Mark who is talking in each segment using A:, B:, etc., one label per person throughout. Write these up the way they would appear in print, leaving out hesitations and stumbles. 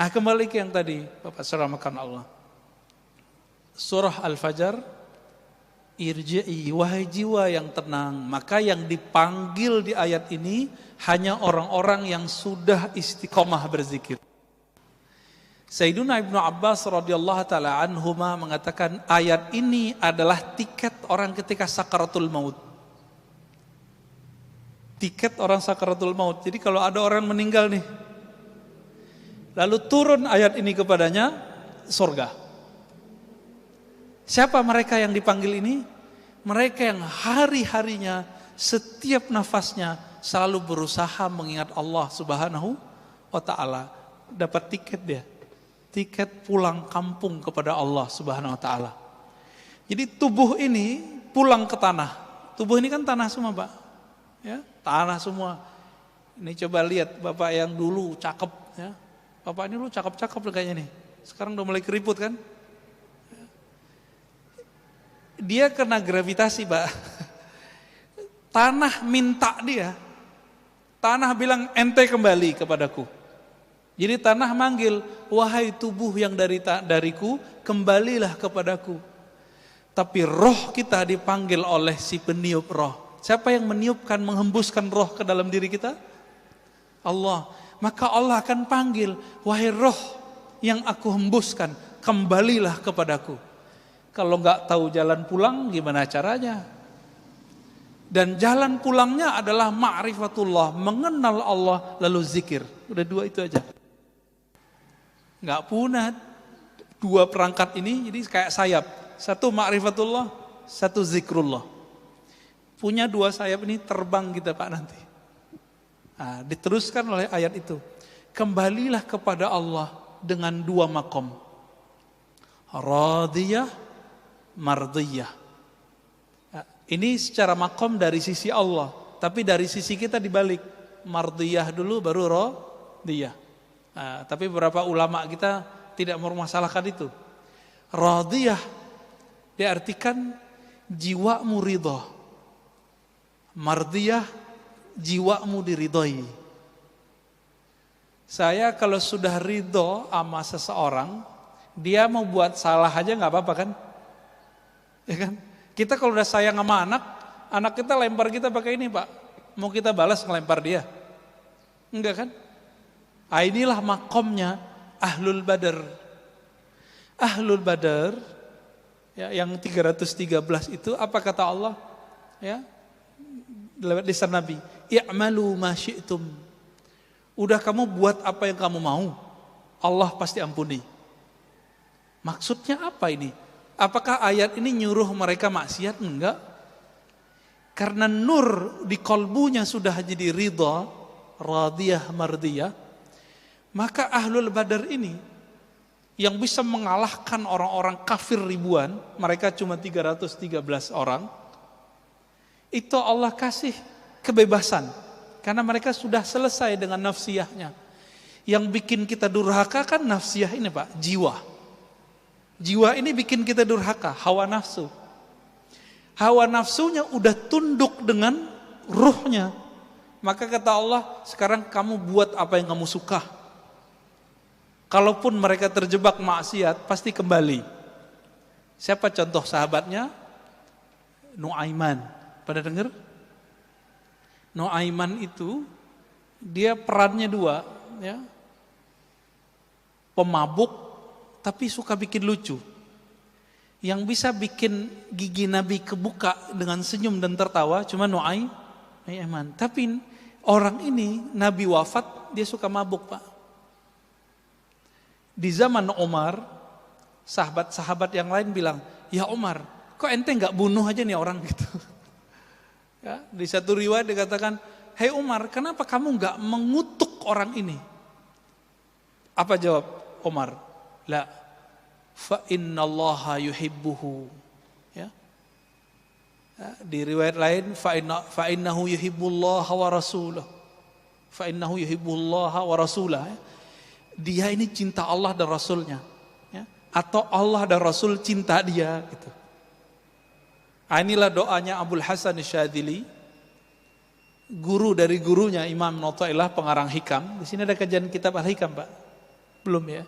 A: Kembali ke yang tadi Bapak seramakan Allah. Surah Al-Fajr, irji'i wahai jiwa yang tenang. Maka yang dipanggil di ayat ini hanya orang-orang yang sudah istiqomah berzikir. Sayyiduna Ibnu Abbas radhiyallahu taala anhuma mengatakan ayat ini adalah tiket orang ketika sakaratul maut. Tiket orang sakaratul maut. Jadi kalau ada orang meninggal nih, lalu turun ayat ini kepadanya, surga. Siapa mereka yang dipanggil ini? Mereka yang hari-harinya, setiap nafasnya selalu berusaha mengingat Allah Subhanahu wa taala. Dapat tiket dia. Tiket pulang kampung kepada Allah Subhanahu wa taala. Jadi tubuh ini pulang ke tanah. Tubuh ini kan tanah semua, Pak. Ya, tanah semua. Ini coba lihat Bapak yang dulu cakep ya. Bapak ini dulu cakep-cakep kayaknya nih. Sekarang udah mulai keriput kan? Dia kena gravitasi, Pak. Tanah minta dia. Tanah bilang ente kembali kepadaku. Jadi tanah manggil, wahai tubuh yang dariku, kembalilah kepadaku. Tapi roh kita dipanggil oleh si peniup roh. Siapa yang meniupkan, menghembuskan roh ke dalam diri kita? Allah. Maka Allah akan panggil, wahai roh yang aku hembuskan, kembalilah kepadaku. Kalau nggak tahu jalan pulang, gimana caranya? Dan jalan pulangnya adalah ma'rifatullah, mengenal Allah lalu zikir. Udah dua itu aja. Nggak punah dua perangkat ini, jadi kayak sayap. Satu ma'rifatullah, satu zikrullah. Punya dua sayap ini terbang kita Pak nanti. Nah, diteruskan oleh ayat itu. Kembalilah kepada Allah dengan dua makom. Radiyah, mardiyah. Nah, ini secara makom dari sisi Allah. Tapi dari sisi kita dibalik. Mardiyah dulu baru radiyah. Nah, tapi beberapa ulama kita tidak mempermasalahkan itu. Radiyah diartikan jiwamu ridha. Mardiyah jiwamu diridhoi. Saya kalau sudah ridho sama seseorang, dia mau buat salah aja nggak apa-apa kan? Ya kan? Kita kalau udah sayang sama anak kita lempar kita pakai ini Pak. Mau kita balas ngelempar dia? Enggak kan? Inilah makomnya Ahlul Badar. Ahlul Badar ya, yang 313 itu apa kata Allah? Ya, lewat lisan Nabi, i'malu ma syi'tum. Udah kamu buat apa yang kamu mau, Allah pasti ampuni. Maksudnya apa ini? Apakah ayat ini nyuruh mereka maksiat? Enggak. Karena nur di kolbunya sudah jadi ridha, radiyah, mardiyah. Maka Ahlul Badar ini yang bisa mengalahkan orang-orang kafir ribuan, mereka cuma 313 orang, itu Allah kasih kebebasan. Karena mereka sudah selesai dengan nafsiyahnya. Yang bikin kita durhaka kan nafsiyah ini Pak, jiwa. Jiwa ini bikin kita durhaka, hawa nafsu. Hawa nafsunya udah tunduk dengan ruhnya. Maka kata Allah, sekarang kamu buat apa yang kamu suka. Kalaupun mereka terjebak maksiat, pasti kembali. Siapa contoh sahabatnya? Nuaiman. Pada dengar? Nuaiman itu, dia perannya dua. Ya. Pemabuk, tapi suka bikin lucu. Yang bisa bikin gigi Nabi kebuka dengan senyum dan tertawa, cuma Nuaiman. Tapi orang ini, Nabi wafat, dia suka mabuk Pak. Di zaman Umar, sahabat-sahabat yang lain bilang, ya Umar, kok ente nggak bunuh aja nih orang gitu. Ya, di satu riwayat dikatakan, hei Umar, kenapa kamu nggak mengutuk orang ini? Apa jawab Umar? La, fa innallaha yuhibbuhu. Ya. Ya, di riwayat lain, fa innahu yuhibbullaha wa rasulah. Fa innahu yuhibbullaha wa rasulah. Ya. Dia ini cinta Allah dan Rasulnya, ya? Atau Allah dan Rasul cinta dia, gitu. Inilah doanya Abul Hasan Syadzili, guru dari gurunya Imam Ibnu Athaillah pengarang Hikam. Di sini ada kajian kitab Al-Hikam, Pak. Belum ya.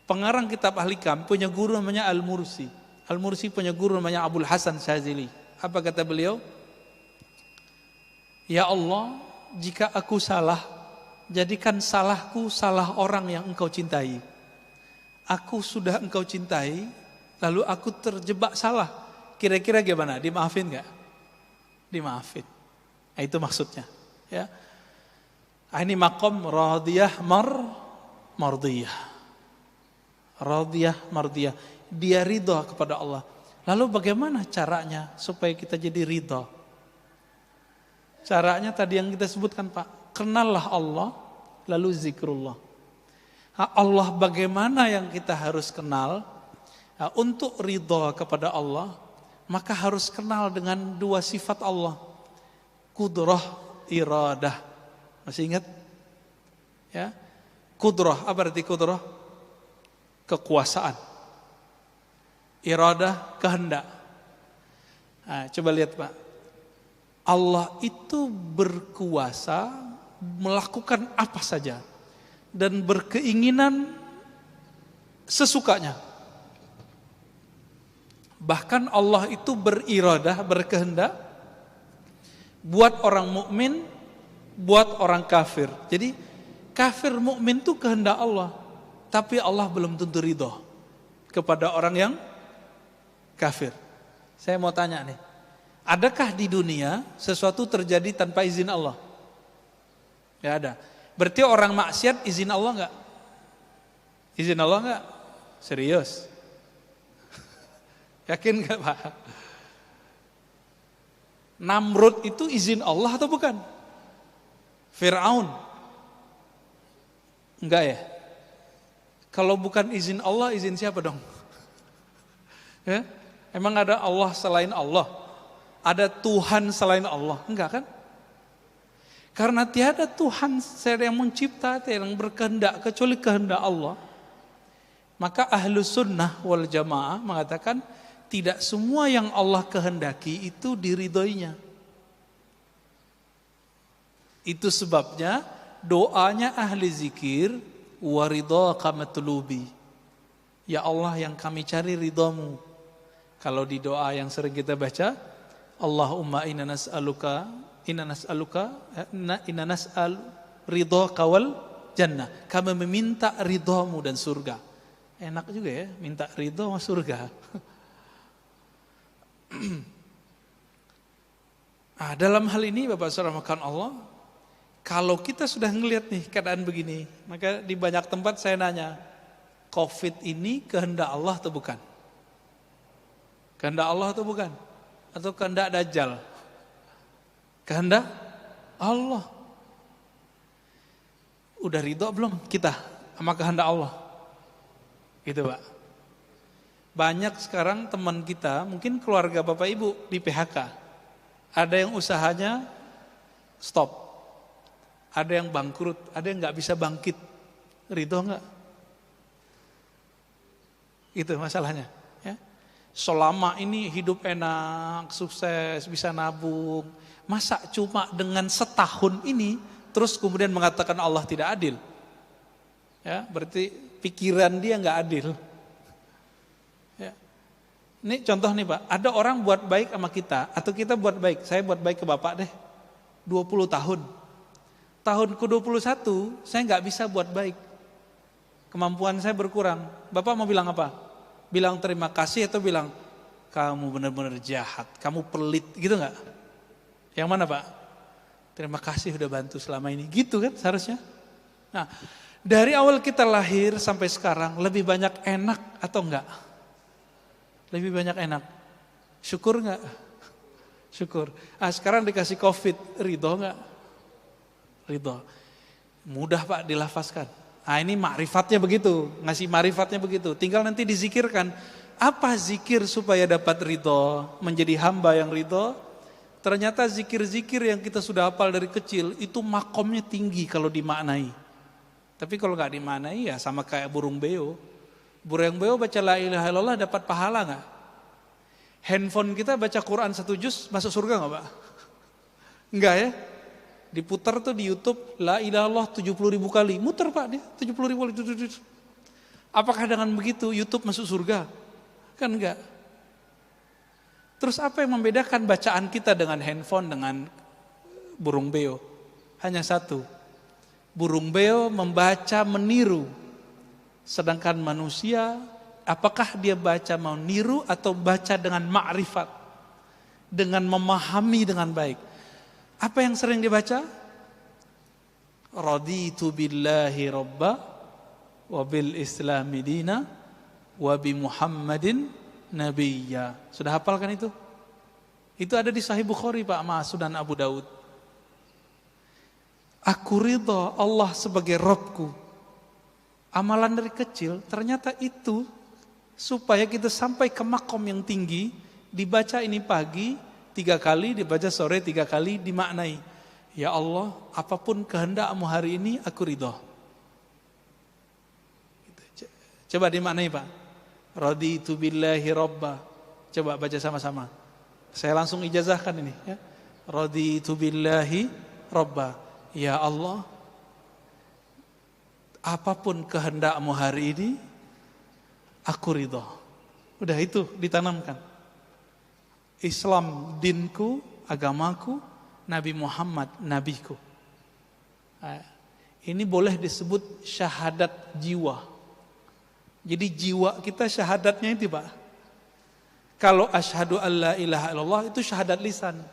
A: Pengarang kitab Ahlikam punya guru namanya Al-Mursi. Al-Mursi punya guru namanya Abul Hasan Syazili. Apa kata beliau? Ya Allah, jika aku salah, jadikan salahku salah orang yang engkau cintai. Aku sudah engkau cintai, lalu aku terjebak salah. Kira-kira gimana? Dimaafin gak? Dimaafin. Nah, itu maksudnya. Ya. Ini maqam radiyah mardiyah. Radiyah mardiyah. Dia ridha kepada Allah. Lalu bagaimana caranya supaya kita jadi ridha? Caranya tadi yang kita sebutkan Pak. Kenallah Allah, lalu zikrullah. Allah bagaimana yang kita harus kenal? Untuk ridha kepada Allah, maka harus kenal dengan dua sifat Allah. Kudrah, iradah. Masih ingat? Ya. Kudrah, apa arti kudrah? Kekuasaan. Iradah, kehendak. Nah, coba lihat Pak. Allah itu berkuasa melakukan apa saja dan berkeinginan sesukanya. Bahkan Allah itu beriradah, berkehendak buat orang mukmin, buat orang kafir. Jadi kafir mukmin itu kehendak Allah, tapi Allah belum tentu ridho kepada orang yang kafir. Saya mau tanya nih, adakah di dunia sesuatu terjadi tanpa izin Allah? Gak ada. Berarti orang maksiat izin Allah enggak? Izin Allah enggak? Serius? Yakin enggak Pak? Namrud itu izin Allah atau bukan? Fir'aun? Enggak ya? Kalau bukan izin Allah, izin siapa dong? Ya? Emang ada Allah selain Allah? Ada Tuhan selain Allah? Enggak kan? Karena tiada Tuhan yang mencipta, yang berkehendak kecuali kehendak Allah. Maka ahlu sunnah wal jamaah mengatakan tidak semua yang Allah kehendaki itu diridhoinya. Itu sebabnya doanya ahli zikir waridhaka matlubi. Ya Allah, yang kami cari ridhamu. Kalau di doa yang sering kita baca, Allahumma inna nas'aluka ridhaka wal jannah. Kami meminta ridhamu dan surga. Enak juga ya, minta ridho sama surga. Nah, dalam hal ini Bapak Saudara makan Allah, kalau kita sudah ngelihat nih keadaan begini, maka di banyak tempat saya nanya, COVID ini kehendak Allah atau bukan? Kehendak Allah atau bukan? Atau kehendak Dajjal? Kehendak Allah. Udah ridho belum kita sama kehendak Allah? Gitu Pak. Banyak sekarang teman kita, mungkin keluarga Bapak Ibu di PHK. Ada yang usahanya stop. Ada yang bangkrut, ada yang gak bisa bangkit. Ridho gak? Itu masalahnya. Ya. Selama ini hidup enak, sukses, bisa nabung. Masa cuma dengan setahun ini terus kemudian mengatakan Allah tidak adil? Ya, berarti pikiran dia nggak adil. Ya. Ini contoh nih Pak, ada orang buat baik sama kita atau kita buat baik. Saya buat baik ke Bapak deh 20 tahun. Tahun ke-21 saya nggak bisa buat baik. Kemampuan saya berkurang. Bapak mau bilang apa? Bilang terima kasih atau bilang kamu benar-benar jahat, kamu pelit, gitu nggak? Yang mana Pak? Terima kasih udah bantu selama ini. Gitu kan seharusnya. Nah, dari awal kita lahir sampai sekarang lebih banyak enak atau enggak? Lebih banyak enak. Syukur enggak? Syukur. Ah, sekarang dikasih COVID, ridho enggak? Ridho. Mudah Pak dilafazkan. Ah, ini ma'rifatnya begitu, ngasih ma'rifatnya begitu. Tinggal nanti dizikirkan. Apa zikir supaya dapat ridho, menjadi hamba yang ridho? Ternyata zikir-zikir yang kita sudah hafal dari kecil itu makomnya tinggi kalau dimaknai. Tapi kalau nggak dimaknai ya sama kayak burung beo. Burung beo baca la ilaha illallah dapat pahala nggak? Handphone kita baca Quran 1 juz masuk surga nggak Pak? Enggak ya? Diputar tuh di YouTube, la ilaha illallah 70.000 kali. Muter Pak dia, 70.000 kali. Apakah dengan begitu YouTube masuk surga? Kan enggak. Terus apa yang membedakan bacaan kita dengan handphone, dengan burung beo? Hanya satu. Burung beo membaca meniru. Sedangkan manusia, apakah dia baca meniru atau baca dengan ma'rifat? Dengan memahami dengan baik. Apa yang sering dibaca? Raditu billahi rabba wa bil islami dina wa bi Muhammadin nabiyya. Sudah hafalkan itu? Itu ada di Sahih Bukhari Pak, Sunan Abu Daud. Aku ridha Allah sebagai Rabbku. Amalan dari kecil ternyata itu supaya kita sampai ke makom yang tinggi. Dibaca ini pagi 3 kali, dibaca sore 3 kali, dimaknai. Ya Allah, apapun kehendak-Mu hari ini, aku ridha. Coba dimaknai Pak. Raditu billahi rabba. Coba baca sama-sama. Saya langsung ijazahkan ini. Ya. Raditu billahi rabba. Ya Allah, apapun kehendak-Mu hari ini, aku ridha. Udah itu ditanamkan. Islam dinku, agamaku, Nabi Muhammad nabiku. Ini boleh disebut syahadat jiwa. Jadi jiwa kita syahadatnya itu Pak. Kalau asyhadu alla ilaha illallah itu syahadat lisan.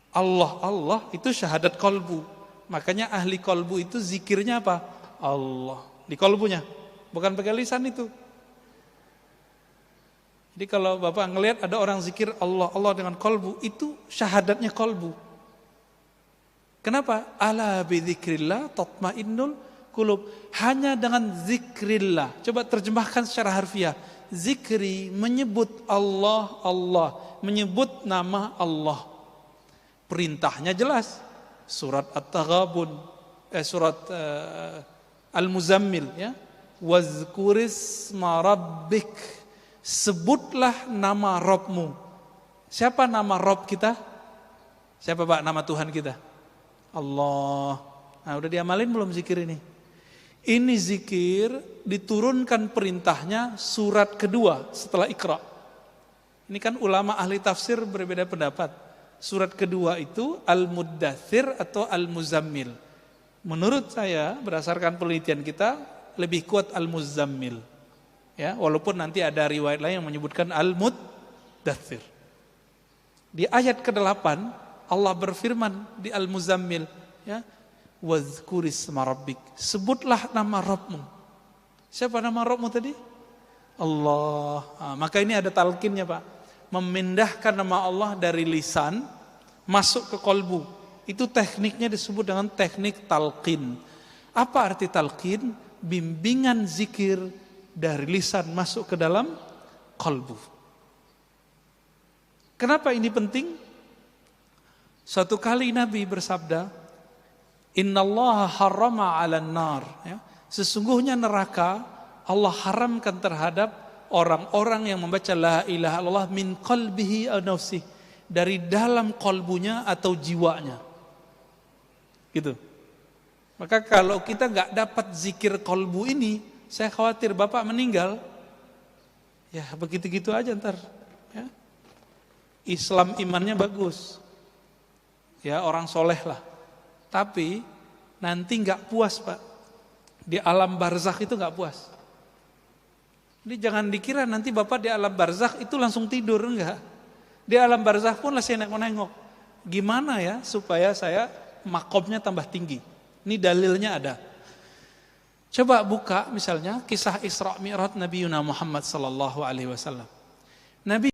A: Allah Allah itu syahadat kolbu. Makanya ahli kolbu itu zikirnya apa? Allah di kolbunya, bukan pakai lisan itu. Jadi kalau Bapak ngelihat ada orang zikir Allah Allah dengan kolbu, itu syahadatnya kolbu. Kenapa? Ala bidzikrillah tatmainnul qulub. Hanya dengan zikrillah. Coba terjemahkan secara harfiah. Zikri menyebut Allah Allah, menyebut nama Allah. Perintahnya jelas. Surat At-Taghabun, surat Al-Muzammil ya. Wazkurisma rabbik. Sebutlah nama Rabbmu. Siapa nama Rabb kita? Siapa Pak nama Tuhan kita? Allah. Nah udah diamalin belum zikir ini? Ini zikir diturunkan perintahnya surat kedua setelah Iqra. Ini kan ulama ahli tafsir berbeda pendapat. Surat kedua itu Al-Muddathir atau Al-Muzammil. Menurut saya berdasarkan penelitian kita lebih kuat Al-Muzammil. Ya, walaupun nanti ada riwayat lain yang menyebutkan Al-Muddathir. Di ayat ke-8 Allah berfirman di Al-Muzammil ya, wazkurisma rabbik. Sebutlah nama Rabbmu. Siapa nama Rabbmu tadi? Allah. Nah, maka ini ada talqinnya Pak. Memindahkan nama Allah dari lisan masuk ke kolbu. Itu tekniknya disebut dengan teknik talqin. Apa arti talqin? Bimbingan zikir dari lisan masuk ke dalam kalbu. Kenapa ini penting? Suatu kali Nabi bersabda, Innallaha harrama 'alan nar. Ya, sesungguhnya neraka Allah haramkan terhadap orang-orang yang membaca la ilaha illallah min qalbihi aw nafsihi, dari dalam kalbunya atau jiwanya. Gitu. Maka kalau kita nggak dapat zikir kalbu ini, saya khawatir Bapak meninggal, ya begitu-gitu aja ntar. Ya. Islam imannya bagus, ya orang soleh lah. Tapi nanti nggak puas Pak. Di alam barzakh itu nggak puas. Jadi jangan dikira nanti Bapak di alam barzakh itu langsung tidur, enggak. Di alam barzakh pun masih nengok-nengok. Gimana ya supaya saya makomnya tambah tinggi? Ini dalilnya ada. Coba buka misalnya kisah Isra Mi'raj Nabi Muhammad sallallahu alaihi wasallam. Nabi